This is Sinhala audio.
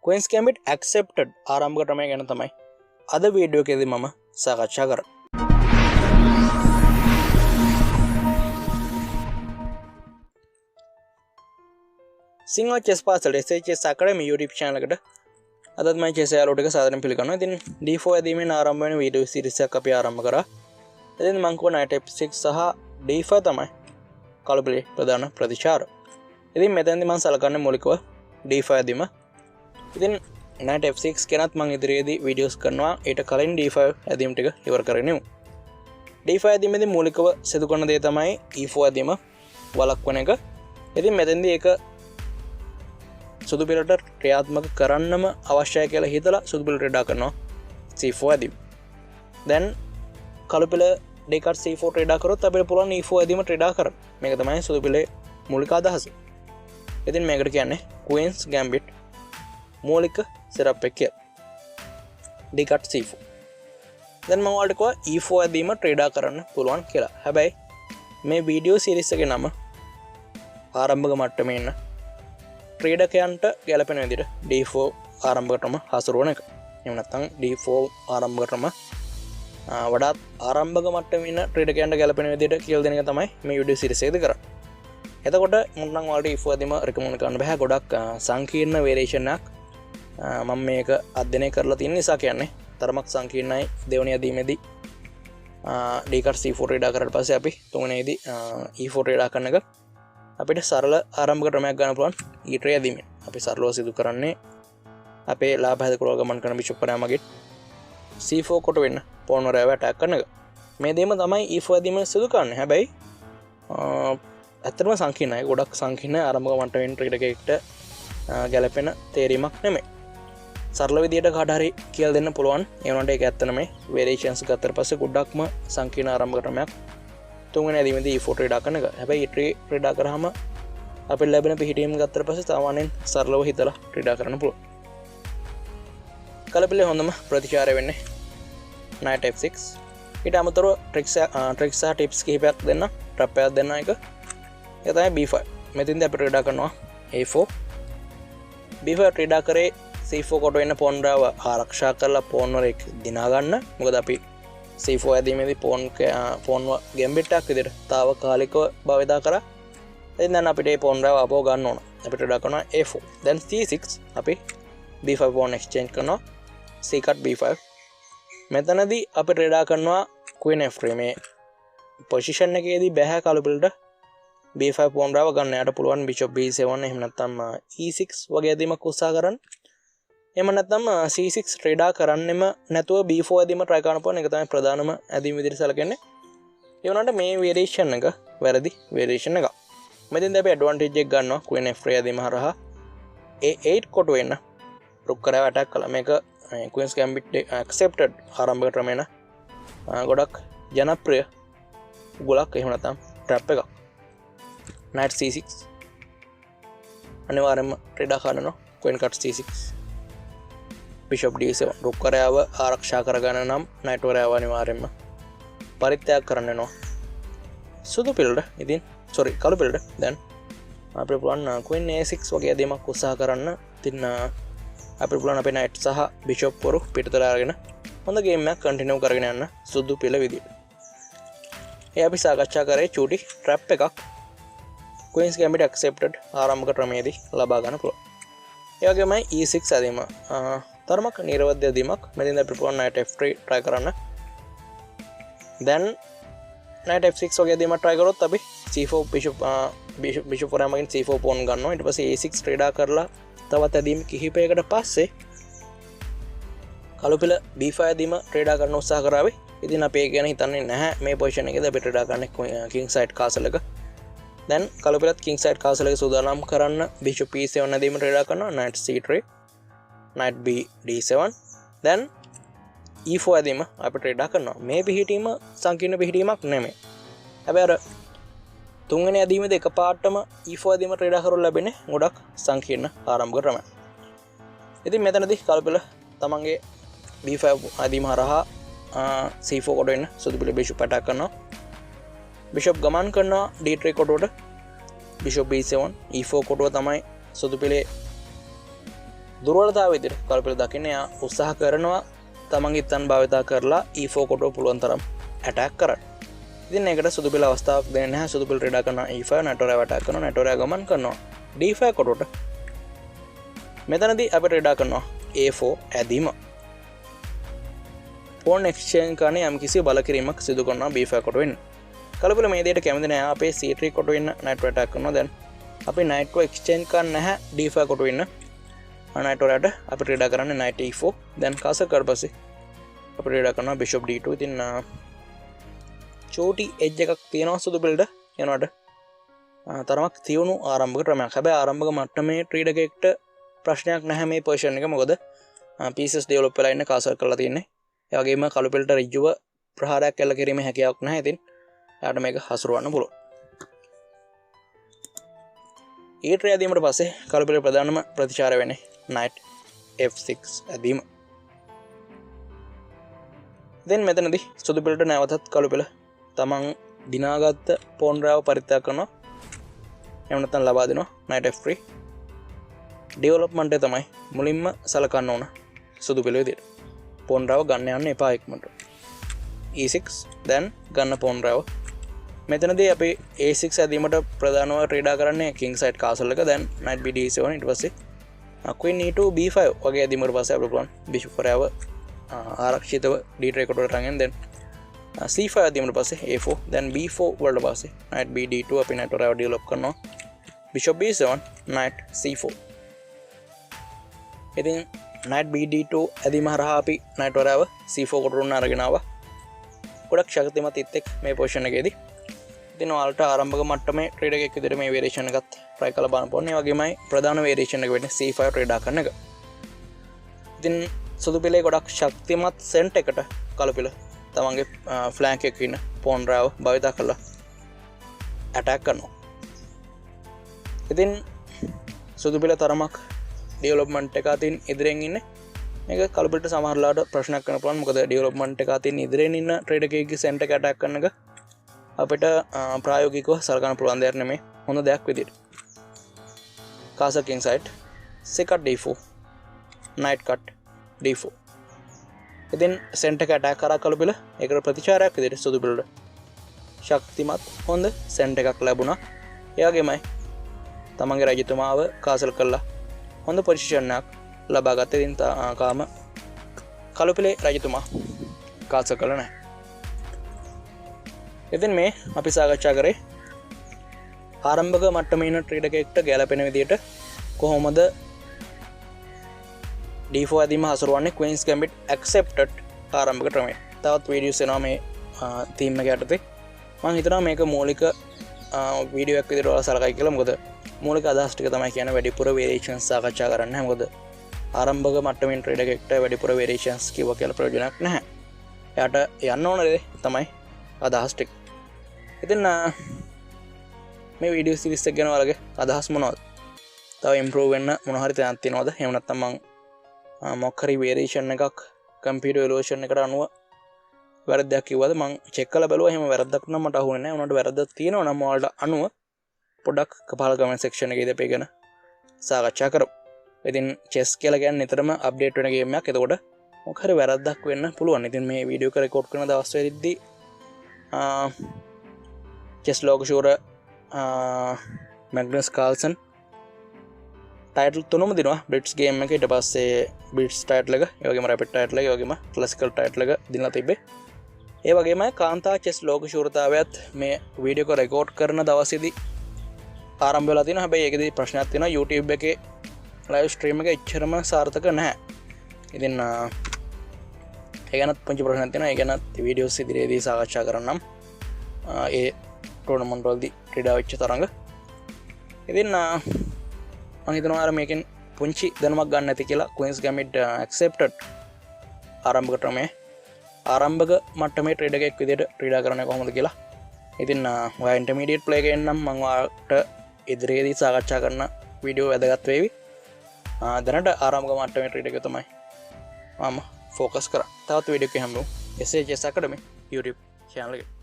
Queen's Gambit accepted ආරම්භක ක්‍රමය ගැන තමයි අද වීඩියෝ එකේදී මම සාකච්ඡා කරන්නේ. Sinhala chess පාසල SHS Academy YouTube channel එකට අදත් මම chess යාළුවෝ ටික සාදරයෙන් පිළිගන්නවා. ඉතින් D4 ඇදීමෙන් ආරම්භ වෙන වීඩියෝ සීරීස් එකක් අපි ආරම්භ කරා. ඉතින් මම කෝ knight f6 සහ d5 තමයි කලබලේ ප්‍රධාන ප්‍රතිචාර. ඉතින් මෙතෙන්දී මම සලකන්නේ මූලිකව d5 ඇදීම. ඉතින් knight f6 කෙනත් මම ඉදිරියේදී වීඩියෝස් කරනවා. ඊට කලින් d5 ඇදීම ටික ඉවර කරගෙනමු. d5 ඇදීමේදී මූලිකව සිදු කරන දේ තමයි e4 ඇදීම වළක්වන එක. ඉතින් මෙතෙන්දී ඒක සුදු පිළට ක්‍රියාත්මක කරන්නම අවශ්‍යයි කියලා හිතලා සුදු පිළ ට්‍රේඩා කරනවා c4 ඇදීම. දැන් කළු පිළ d4 c4 ට්‍රේඩා කරොත් අපිට පුළුවන් e4 ඇදීම ට්‍රේඩා කරන්න. මේක තමයි සුදු පිළේ මූලික අදහස. ඉතින් මේකට කියන්නේ Queen's Gambit මූලික setup එක කියලා. d4 c4. දැන් මම ඔයාලට කිව්වා e4 ඇදීම ට්‍රේඩා කරන්න පුළුවන් කියලා. හැබැයි මේ වීඩියෝ සීරීස් එකේ නම ආරම්භක මට්ටමේ ඉන්න ට්‍රේඩකයන්ට ගැලපෙන විදිහට d4 ආරම්භක ක්‍රම හසුරුවන එක. එහෙම නැත්නම් d4 ආරම්භක ක්‍රම වඩාත් ආරම්භක මට්ටමේ ඉන්න ට්‍රේඩකයන්ට ගැලපෙන විදිහට කියලා දෙන එක තමයි මේ වීඩියෝ සීරීස් එකේදී කරන්නේ. එතකොට මම නම් ඔයාලට e4 ඇදීම රෙකමන්ඩ් කරන්න බෑ. ගොඩක් සංකීර්ණ වේරියේෂන් එකක් මම මේක අධ්‍යයනය කරලා තියෙන නිසා කියන්නේ තරමක් සංකීර්ණයි. දෙවෙනි ඇදීමේදී d4 c4 ට්‍රේඩා කරලා පස්සේ අපි තුන්වෙනිදී e4 ට්‍රේඩා කරන එක අපිට සරල ආරම්භක ක්‍රමයක් ගන්න පුළුවන්. ඊට ඇදීමෙන් අපි සරලව සිදු කරන්නේ අපේ ලාභ හැදකරව ගමන් කරන බිෂප් පරයාමගේ c4 කොට වෙන්න පෝන් වරයව ඇටැක් කරන එක. මේ දෙයම තමයි e4 ඇදීමෙන් සිදු කරන්නේ. හැබැයි ඇත්තටම සංකීර්ණයි. ගොඩක් සංකීර්ණ ආරම්භක මට්ටමින් ට්‍රේඩර් ගැලපෙන තේරීමක් නෙමෙයි. සරල විදියට කාට හරි කියලා දෙන්න පුළුවන්. ඒ වුණාට ඒක ඇත්ත නෙමෙයි. වේරියේෂන්ස් ගත්තට පස්සේ ගොඩක්ම සංකීර්ණ ආරම්භක ක්‍රමයක්. තුන්වෙනි ඇදීමේදී e4 ට්‍රේඩා කරන එක. හැබැයි ට්‍රේඩා කරාම අපිට ලැබෙන පිහිටීම් ගත්තට පස්සේ සාමාන්‍යයෙන් සරලව හිතලා ට්‍රේඩා කරන්න පුළුවන්. කලපිලේ හොඳම ප්‍රතිචාරය වෙන්නේ knight f6. ඊට අමතරව ට්‍රික්ස් සහ ටිප්ස් කිහිපයක් දෙන්න, ට්‍රැප් එකක් දෙන්න එක. ඒක තමයි b5. මෙතෙන්දී අපි ට්‍රේඩා කරනවා a4. b5 ට්‍රේඩා කරේ c4 කොට වෙන්න පෝන් රාව ආරක්ෂා කරලා පෝන් වරේක දිනා ගන්න. මොකද අපි c4 ඇදීමේදී පෝන් ගැම්බිට් එකක් විදිහට తాවකාලිකව භාවිතා කරා. ඉතින් දැන් අපිට මේ පෝන් රාව අපව ගන්න ඕන. අපිට ට්‍රේඩා කරනවා a4. දැන් c6 අපි b5 පෝන් එක්ස්චේන්ජ් කරනවා c cut b5. මෙතනදී අපි ට්‍රේඩා කරනවා queen f3. මේ පොසිෂන් එකේදී බැහැ කළු පිළට b5 පෝන් රාව ගන්න. යාට පුළුවන් bishop b7 එහෙම නැත්නම් e6 වගේ ඇදීමක් උත්සාහ කරන්න. එහෙම නැත්නම් c6 ට්‍රේඩා කරන්නෙම නැතුව b4 ඇදීම try කරන්න පුළුවන්. ඒක තමයි ප්‍රධානම ඇදීම විදිහට සැලකන්නේ. ඒ වුණාට මේ වේරියේෂන් එක වැරදි වේරියේෂන් එකක්. මෙතෙන්දී අපි ඇඩ්වාන්ටේජ් එක ගන්නවා queen f3 ඇදීම හරහා a8 කොට වෙන්න රුක් කරව ඇටැක් කළා. මේක Queen's Gambit accepted ආරම්භක ක්‍රමේන ගොඩක් ජනප්‍රිය ගොලක්. එහෙම නැත්නම් ට්‍රැප් එකක්. knight c6 අනිවාර්යයෙන්ම ට්‍රේඩා කරනවා. queen cut c6 bishop d7 රුක් කරයව ආරක්ෂා කරගන්න නම් knight වරයව අනිවාර්යයෙන්ම පරිත්‍යාග කරන්න වෙනවා සුදු පිළට. ඉතින් කළු පිළට දැන් අපිට පුළුවන් queen a6 වගේ ඇදීමක් උත්සාහ කරන්න. ඉතින් අපිට පුළුවන් අපේ knight සහ bishop වරු පිටතට අරගෙන හොඳ ගේම් එකක් කන්ටිනියු කරගෙන යන්න සුදු පිළ විදියට. ඒ අපි සාකච්ඡා කරේ චූටි ට්‍රැප් එකක් Queen's Gambit accepted ආරම්භක ක්‍රමයේදී ලබා ගන්න පුළුවන්. ඒ වගේමයි e6 ඇදීම තරමක් නිර්වද්‍ය ඇදීමක්. මෙතෙන් අපිට පුළුවන් knight f3 try කරන්න. දැන් knight f6 වගේ ඇදීමක් try කරොත් අපි c4 bishop වරයමකින් c4 pawn ගන්නවා. ඊට පස්සේ a6 ට්‍රේඩා කරලා තවත් ඇදීම් කිහිපයකට පස්සේ කළු පිළ b5 ඇදීම ට්‍රේඩා කරන්න උත්සාහ කරාවේ. ඉතින් අපි ඒක ගැන හිතන්නේ නැහැ. මේ පොසිෂන් එකේදී අපි ට්‍රේඩා කරන්නේ king side castle එක. දැන් කළු පිළත් king side castle එක සූදානම් කරන්න bishop e7 ඇදීම ට්‍රේඩා කරනවා. knight c3 knight b d7. දැන් e4 ඇදීම අපි ට්‍රේඩා කරනවා. මේ පිහිටීම සංකීර්ණ පිහිටීමක් නෙමෙයි. හැබැයි අර තුන්වෙනි ඇදීමේදී එකපාරටම e4 ඇදීම ට්‍රේඩා කරලා ලැබෙන්නේ ගොඩක් සංකීර්ණ ආරම්භක ක්‍රමයක්. ඉතින් මෙතනදී කළු පිළ තමන්ගේ b5 ඇදීම හරහා c4 කොට වෙන්න සුදු පිළ bishop attack කරනවා. bishop ගමන් කරනවා d3 කොටුවට bishop b7 e4 කොටුව තමයි සුදු පිළේ දුර්වලතාවය විදිහට කලපිල දකින්න යා උත්සාහ කරනවා තමන්ගේ ඉත්තන් භාවිතා කරලා E4 කොටුව පුළුවන් තරම් ඇටැක් කරන්න. ඉතින් ඒකට සුදු පිළ අවස්ථාවක් දෙන්නේ නැහැ. සුදු පිළ ක්‍රීඩා කරනවා E5 නැටෝරයා ඇටැක් කරනවා නැටෝරයා ගමන් කරනවා D5 කොටුවට. මෙතනදී අපි ක්‍රීඩා කරනවා A4 ඇදීම. පෝන් එක්ස්චේන්ජ් කරන යම්කිසි බල කිරීමක් සිදු කරනවා B5 කොටුවෙන්. කලපිල මේ දෙයට කැමති නැහැ. අපේ C3 කොටුවෙන් නයිට් ඇටැක් කරනවා. දැන් අපි නයිට් को එක්ස්චේන්ජ් කරන්න නැහැ D5 කොටුවෙන්. නයිටෝරයාට අපි ක්‍රීඩා කරන්නේ knight e4. දැන් කාසර් කරලා පස්සේ අපි ක්‍රීඩා කරනවා bishop d2. ඉතින් චෝටි එජ් එකක් තියෙනවා සුදු පිළට යනවාට තරමක් තියුණු ආරම්භක ක්‍රමයක්. හැබැයි ආරම්භක මට්ටමේ ක්‍රීඩකයෙක්ට ප්‍රශ්නයක් නැහැ මේ පොසිෂන් එක. මොකද pieces develop වෙලා ඉන්න කාසර් කරලා තියෙන්නේ. ඒ වගේම කළු පිළට ඍජුව ප්‍රහාරයක් එල්ල කිරීමේ හැකියාවක් නැහැ. ඉතින් එයාට මේක හසුරවන්න පුළුවන්. ඊට ඇදීමට පස්සේ කළු පිළ ප්‍රධානම ප්‍රතිචාරය වෙන්නේ knight f6 ඇදීම. දැන් මෙතනදී සුදු පිළට නැවතත් කළු පිළ තමන් දිනාගත්ත පෝන් රාව පරිත්‍යාග කරනවා. එහෙම නැත්නම් ලබා දෙනවා knight f3. ඩෙවලොප්මන්ට් එක තමයි මුලින්ම සලකන්න ඕන සුදු පිළ විදියට. පෝන් රාව ගන්න යන්න එපා ඉක්මනට. e6 දැන් ගන්න පෝන් රාව. මෙතනදී අපි a6 ඇදීමට ප්‍රධානව ක්‍රීඩා කරන්නේ king side castle එක. දැන් knight b d7 ඊට පස්සේ queen e2 b5 වගේ ඇදීමකට පස්සේ අපිට පුළුවන් bishop රාව ආරක්ෂිතව d3 කොටුවට අරගෙන දැන් c5 ඇදීමට පස්සේ a4 දැන් b4 වලට පස්සේ knight b d2 අපි knight රාව ඩෙවලොප් කරනවා bishop b7 knight c4. ඉතින් knight b d2 ඇදීම හරහා අපි knight රාව c4 කොටුවට අරගෙන ආවා. ගොඩක් ශක්තිමත් ඉත්තෙක් මේ පොසිෂන් එකේදී. ඉතින් ඔයාලට ආරම්භක මට්ටමේ ක්‍රීඩකයෙක් විදිහට මේ වේරියේෂන් එකත් try කරලා බලන්න ඕනේ. ඒ වගේමයි ප්‍රධාන වේරියේෂන් එක වෙන්නේ c5 ක්‍රීඩා කරන එක. ඉතින් සුදු පිළේ ගොඩක් ශක්තිමත් සෙන්ට් එකට කළු පිළ තමන්ගේ ෆ්ලෑන්ක් එකේ ඉන්න පෝන් රාව භාවිතා කරලා ඇටැක් කරනවා. ඉතින් සුදු පිළ තරමක් ඩෙවලොප්මන්ට් එක අතින් ඉදිරියෙන් ඉන්නේ. මේක කළු පිළට සමහරලාට ප්‍රශ්නයක් කරන්න පුළුවන්. මොකද ඩෙවලොප්මන්ට් එක අතින් ඉදිරියෙන් ඉන්න ක්‍රීඩකයෙක්ගේ සෙන්ට් එක ඇටැක් කරන එක අපිට ප්‍රායෝගිකව සලකන්න පුළුවන් දෙයක් නෙමෙයි. හොඳ දෙයක් විදිහට. castle king side c4 d4 knight cut d4. ඉතින් සෙන්ටර් එක ඇටැක් කරා කළු පිළ. ඒකට ප්‍රතිචාරයක් විදිහට සුදු පිළට ශක්තිමත් හොඳ සෙන්ටර් එකක් ලැබුණා. ඒ වගේමයි තමන්ගේ රජතුමාව කාසල් කළා හොඳ පොසිෂන් එකක් ලබා ගත්තා. ඉතින් කාම කළු පිළේ රජතුමා කාසල් කළා නැහැ. ඉතින් මේ අපි සාකච්ඡා කරේ ආරම්භක මට්ටමේ ඉන්න ක්‍රීඩකයෙක්ට ගැලපෙන විදිහට කොහොමද d4 ඇදීම හසුරවන්නේ Queen's Gambit accepted ආරම්භක ක්‍රමය. තවත් වීඩියෝස් එනවා මේ තීම් එක යටතේ. මම හිතනවා මේක මූලික වීඩියෝ එකක් විදිහට ඔයාලා සලකයි කියලා. මොකද මූලික අදහස් ටික තමයි කියන්නේ වැඩිපුර වේරියේෂන්ස් සාකච්ඡා කරන්න. මොකද ආරම්භක මට්ටමේ ක්‍රීඩකයෙක්ට වැඩිපුර වේරියේෂන්ස් කිව්වා කියලා ප්‍රයෝජනයක් නැහැ. එයාට යන්න ඕන දේ තමයි අදහස් ටික. ඉතින් මේ වීඩියෝ සිරිස් එක ගැන ඔයාලගේ අදහස් මොනවද? තව ඉම්ප්‍රූව් වෙන්න මොන හරි තැනක් තියෙනවද? එහෙම නැත්නම් මම මොකක් හරි වේරියේෂන් එකක් කම්පියුටර් එවලුෂන් එකට අනුව වැරද්දක් කිව්වද? මම චෙක් කරලා බැලුවා. එහෙම වැරද්දක් නම් මට අහුනේ නැහැ. උනට වැරද්දක් තියෙනවා නම් ඔයාලට අනුව පොඩ්ඩක් කපාල කමෙන්ට් සෙක්ෂන් එකේ ඉඳලා ගැන සාකච්ඡා කරමු. ඉතින් චෙස් කියලා කියන්නේ නිතරම අප්ඩේට් වෙන ගේම් එකක්. එතකොට මොකක් හරි වැරද්දක් වෙන්න පුළුවන්. ඉතින් මේ වීඩියෝ එක රෙකෝඩ් කරන දවස් වලදී chess log shore Magnus Carlsen title තුනම දෙනවා Brits game එක. ඊට පස්සේ Brits title එක, ඒ වගේම rapid title එක, ඒ වගේම classical title එක දීලා තිබ්බේ. ඒ වගේම කාන්තා chess log shurතාවයත් මේ වීඩියෝ එක රෙකෝඩ් කරන දවසේදී ආරම්භ වෙලා තියෙනවා. හැබැයි ඒකෙදී ප්‍රශ්නයක් තියෙනවා. YouTube එකේ live stream එක එච්චරම සාර්ථක නැහැ. ඉතින් ඒ ගැනත් පුංචි ප්‍රශ්නයක් තියෙනවා. ඒ ගැනත් වීඩියෝස් ඉදිරියේදී සාකච්ඡා කරන්නම්. ඒ ටෝර්නමන්ට් වලදී ක්‍රීඩා වෙච්ච තරඟ. ඉතින් මම හිතනවා අර මේකෙන් පුංචි දැනුමක් ගන්න ඇති කියලා. Queen's Gambit accepted ආරම්භක ක්‍රමය ආරම්භක මට්ටමේ ක්‍රීඩකයෙක් විදිහට ක්‍රීඩා කරන්නේ කොහොමද කියලා. ඉතින් ඔයා ඉන්ටර්මීඩියට් ප්ලේ එකෙන් නම් මම ඔයාලට ඉදිරියේදී සාකච්ඡා කරන වීඩියෝ වැදගත් වේවි. දැනට ආරම්භක මට්ටමේ ක්‍රීඩකයෙක් තමයි මම ෆෝකස් කරා. තවත් වීඩියෝ එකක් හැමෝම SHS Academy YouTube channel එක